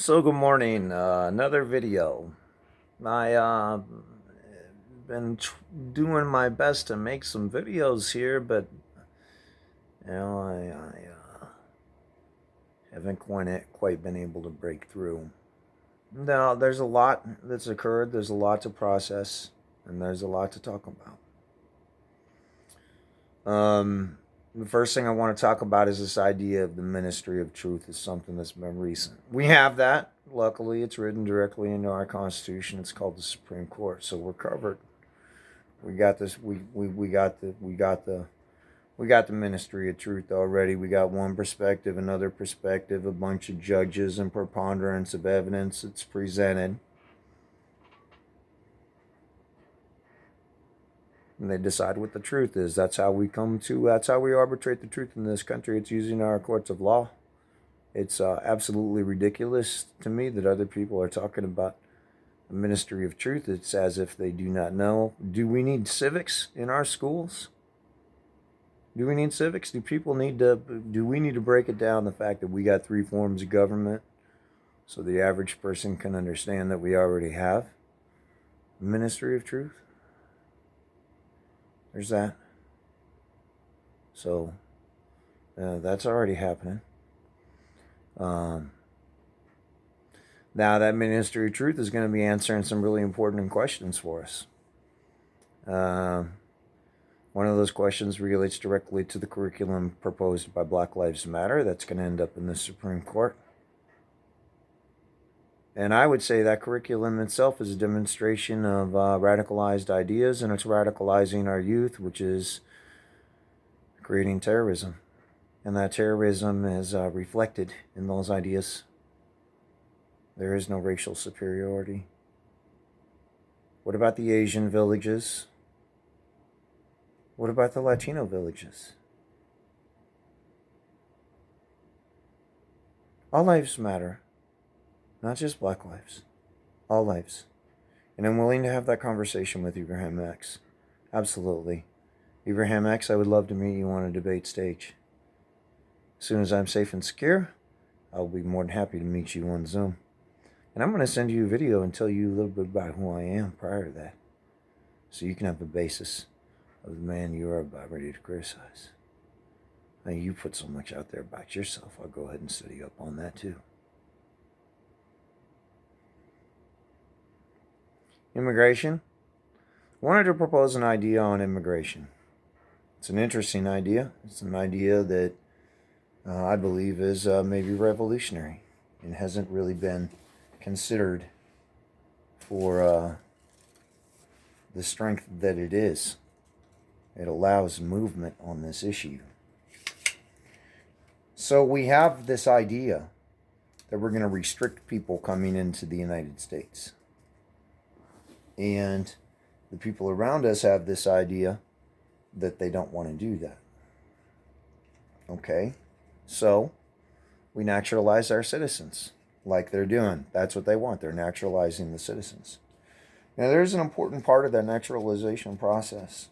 So good morning. Another video. I been doing my best to make some videos here, but I haven't quite been able to break through. Now, there's a lot that's occurred. There's a lot to process, and there's a lot to talk about. The first thing I want to talk about is this idea of the ministry of truth is something that's been recent. We have that. Luckily, it's written directly into our Constitution. It's called the Supreme Court, so we're covered. We got this. We got the ministry of truth already. We got one perspective, another perspective, a bunch of judges, and preponderance of evidence that's presented. And they decide what the truth is. That's how we arbitrate the truth in this country. It's using our courts of law. It's absolutely ridiculous to me that other people are talking about a ministry of truth. It's as if they do not know. Do we need civics in our schools? Do we need civics? Do we need to break it down, the fact that we got 3 forms of government so the average person can understand that we already have a ministry of truth? There's that. So that's already happening. Now that ministry of truth is going to be answering some really important questions for us. One of those questions relates directly to the curriculum proposed by Black Lives Matter that's going to end up in the Supreme Court. And I would say that curriculum itself is a demonstration of radicalized ideas, and it's radicalizing our youth, which is creating terrorism. And that terrorism is reflected in those ideas. There is no racial superiority. What about the Asian villages? What about the Latino villages? All lives matter. Not just Black lives. All lives. And I'm willing to have that conversation with Ibrahim X. Absolutely. Ibrahim X, I would love to meet you on a debate stage. As soon as I'm safe and secure, I'll be more than happy to meet you on Zoom. And I'm going to send you a video and tell you a little bit about who I am prior to that, so you can have the basis of the man you are about ready to criticize. Now, you put so much out there about yourself, I'll go ahead and study up on that too. Immigration. I wanted to propose an idea on immigration. It's an interesting idea. It's an idea that I believe is maybe revolutionary and hasn't really been considered for the strength that it is. It allows movement on this issue. So we have this idea that we're going to restrict people coming into the United States. And the people around us have this idea that they don't want to do that. Okay? So we naturalize our citizens like they're doing. That's what they want. They're naturalizing the citizens. Now, there's an important part of that naturalization process.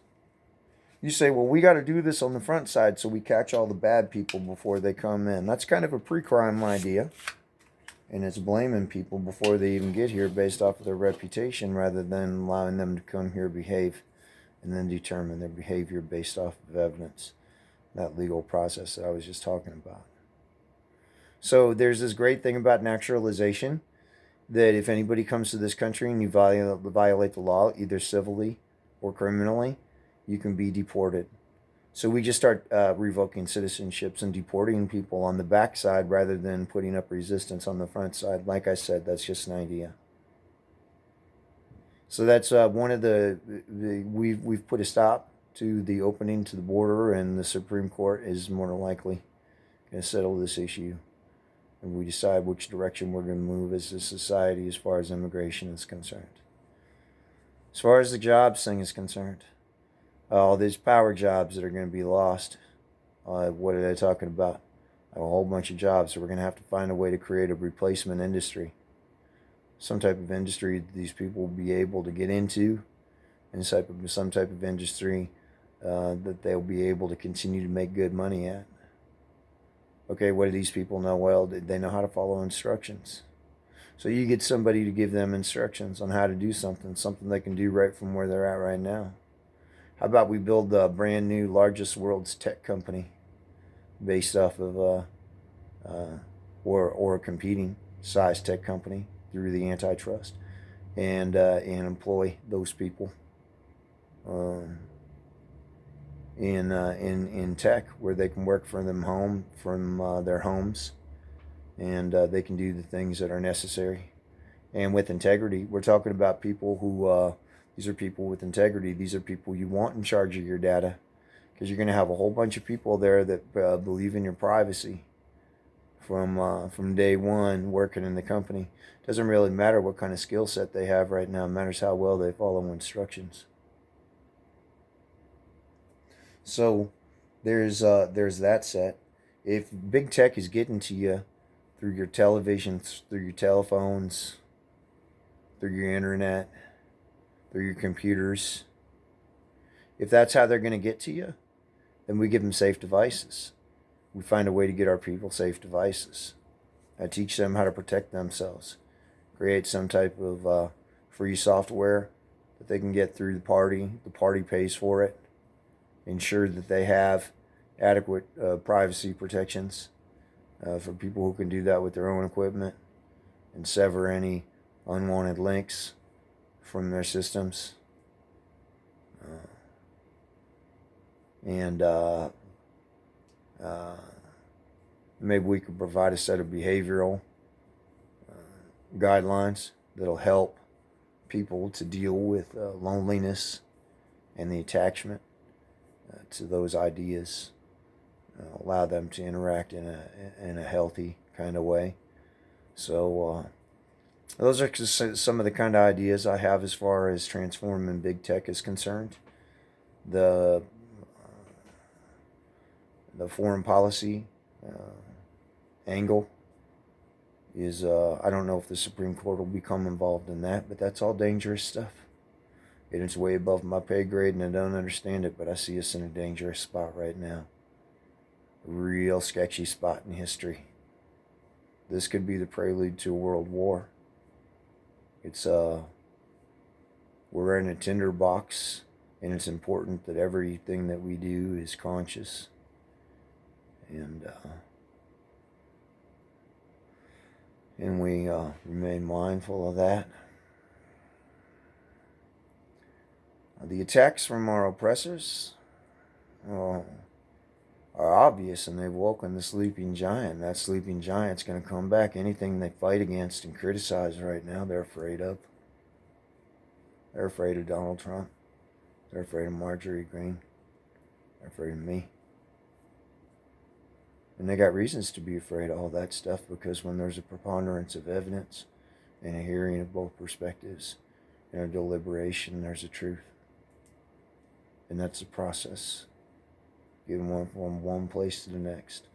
You say, well, we got to do this on the front side so we catch all the bad people before they come in. That's kind of a pre-crime idea. And it's blaming people before they even get here based off of their reputation, rather than allowing them to come here, behave, and then determine their behavior based off of evidence. That legal process that I was just talking about. So there's this great thing about naturalization, that if anybody comes to this country and you violate the law, either civilly or criminally, you can be deported. So we just start revoking citizenships and deporting people on the backside rather than putting up resistance on the front side. Like I said, that's just an idea. So that's one of we've put a stop to the opening to the border, and the Supreme Court is more than likely going to settle this issue. And we decide which direction we're going to move as a society as far as immigration is concerned. As far as the jobs thing is concerned, all these power jobs that are going to be lost. What are they talking about? A whole bunch of jobs. So we're going to have to find a way to create a replacement industry. Some type of industry that these people will be able to get into. And some type of industry that they'll be able to continue to make good money at. Okay, what do these people know? Well, they know how to follow instructions. So you get somebody to give them instructions on how to do something they can do right from where they're at right now. How about we build the brand new largest world's tech company based off of or a competing size tech company through the antitrust, and employ those people um, in tech, where they can work from their homes, and they can do the things that are necessary and with integrity. We're talking about people who these are people with integrity. These are people you want in charge of your data, because you're going to have a whole bunch of people there that believe in your privacy from day one working in the company. Doesn't really matter what kind of skill set they have right now. It matters how well they follow instructions. So there's that set. If big tech is getting to you through your televisions, through your telephones, through your internet, through your computers, if that's how they're going to get to you, then we give them safe devices. We find a way to get our people safe devices. I teach them how to protect themselves. Create some type of free software that they can get through the party. The party pays for it. Ensure that they have adequate privacy protections for people who can do that with their own equipment, and sever any unwanted links from their systems. And maybe we could provide a set of behavioral guidelines that'll help people to deal with loneliness and the attachment to those ideas. Allow them to interact in a healthy kind of way. So those are some of the kind of ideas I have as far as transforming big tech is concerned. The foreign policy angle is I don't know if the Supreme Court will become involved in that, but that's all dangerous stuff. And it's way above my pay grade, and I don't understand it, but I see us in a dangerous spot right now. A real sketchy spot in history. This could be the prelude to a world war. It's we're in a tinderbox, and it's important that everything that we do is conscious, and we remain mindful of that. The attacks from our oppressors are obvious, and they've woken the sleeping giant. That sleeping giant's going to come back. Anything they fight against and criticize right now, they're afraid of. They're afraid of Donald Trump. They're afraid of Marjorie Greene. They're afraid of me. And they got reasons to be afraid of all that stuff, because when there's a preponderance of evidence and a hearing of both perspectives and a deliberation, there's a truth. And that's the process. Getting one from one place to the next.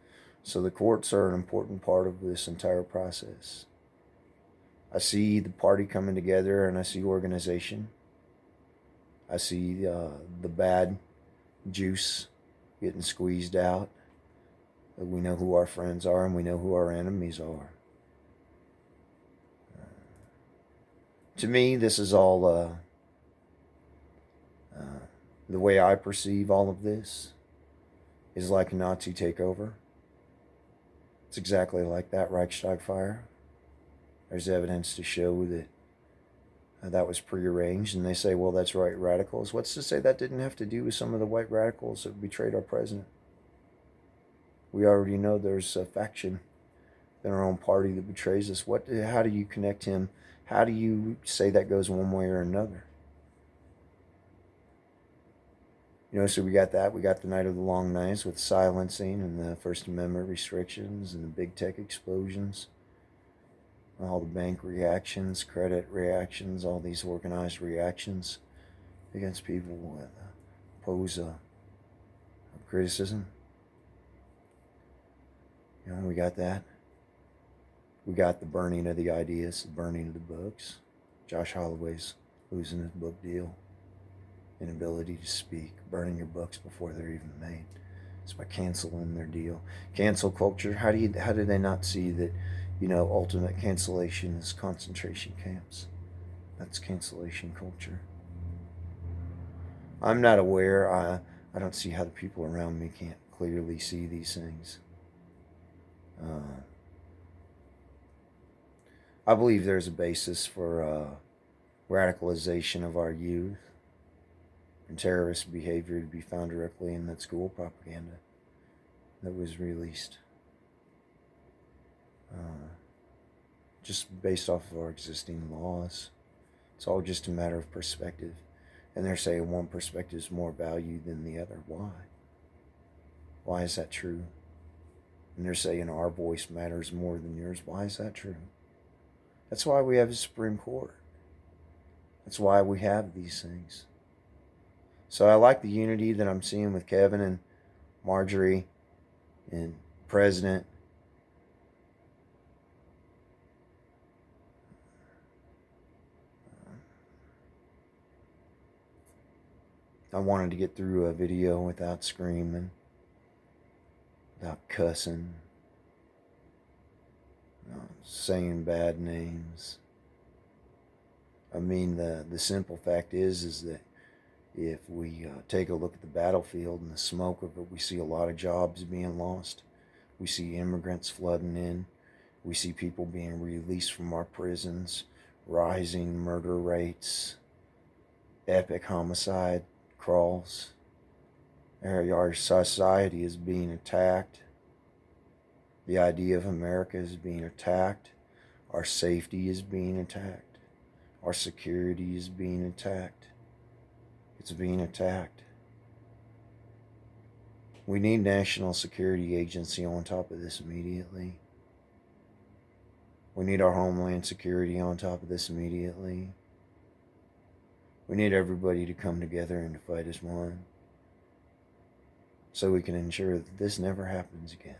So the courts are an important part of this entire process. I see the party coming together, and I see organization. I see the bad juice getting squeezed out. We know who our friends are, and we know who our enemies are. To me, this is all the way I perceive all of this is like a Nazi takeover. It's exactly like that Reichstag fire. There's evidence to show that that was prearranged, and they say, well, that's white radicals. What's to say that didn't have to do with some of the white radicals that betrayed our president? We already know there's a faction in our own party that betrays us. How do you connect him? How do you say that goes one way or another? So we got that. We got the Night of the Long Knives with silencing and the First Amendment restrictions and the big tech explosions. All the bank reactions, credit reactions, all these organized reactions against people with oppose criticism. We got that. We got the burning of the ideas, the burning of the books. Josh Holloway's losing his book deal. Inability to speak, burning your books before they're even made. It's by canceling their deal. Cancel culture. How do they not see that Ultimate cancellation is concentration camps. That's cancellation culture. I'm not aware. I don't see how the people around me can't clearly see these things. I believe there's a basis for radicalization of our youth and terrorist behavior to be found directly in that school propaganda that was released. Just based off of our existing laws. It's all just a matter of perspective. And they're saying one perspective is more valued than the other. Why? Why is that true? And they're saying our voice matters more than yours. Why is that true? That's why we have a Supreme Court. That's why we have these things. So I like the unity that I'm seeing with Kevin and Marjorie and President. I wanted to get through a video without screaming, without cussing, saying bad names. I mean, the simple fact is that if we take a look at the battlefield and the smoke of it, we see a lot of jobs being lost. We see immigrants flooding in. We see people being released from our prisons, rising murder rates, epic homicide crawls. Our society is being attacked. The idea of America is being attacked. Our safety is being attacked. Our security is being attacked. It's being attacked. We need National Security Agency on top of this immediately. We need our Homeland Security on top of this immediately. We need everybody to come together and to fight as one so we can ensure that this never happens again.